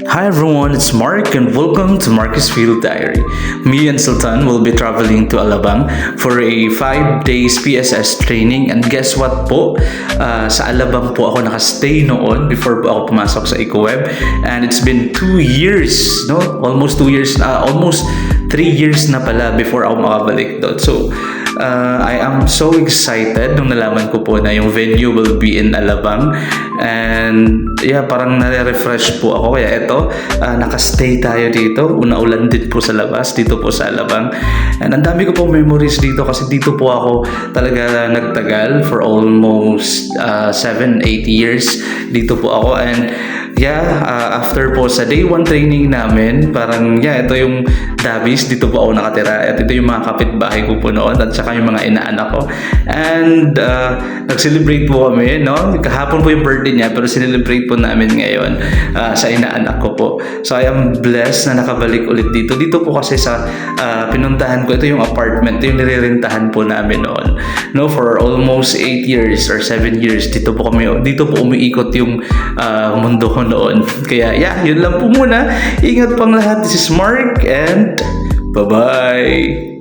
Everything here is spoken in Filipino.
Hi everyone, it's Mark and welcome to Marcus Field Diary. Me and Sultan will be traveling to Alabang for a 5 days PSS training, and guess what po? Sa Alabang po ako nakastay noon before po ako pumasok sa EcoWeb, and it's been 2 years, no? Almost 2 years, almost 3 years na pala before ako makabalik doon. So, I am so excited nung nalaman ko po na yung venue will be in Alabang, and yeah, parang nare-refresh po ako. Kaya ito, nakastay tayo dito. Una-ulan din po sa labas, dito po sa Alabang. And ang dami ko pong memories dito kasi dito po ako talaga nagtagal for almost 7-8 years. Dito po ako, and yeah, after po sa day 1 training namin, parang yeah, ito yung Davis, dito po ako nakatira. At ito yung mga kapitbahay ko po noon at saka yung mga inaanak ko. And nag-celebrate po kami, no? Kahapon po yung birthday niya, pero celebrate po namin ngayon sa inaanak ko po. So I am blessed na nakabalik ulit dito. Dito po kasi sa pinuntahan ko, ito yung apartment, ito yung nirerentahan po namin noon. No, for almost 8 years or 7 years, dito po umiikot yung mundo ko noon. Kaya yeah, yun lang po muna. Ingat pang lahat. This is Mark and bye-bye.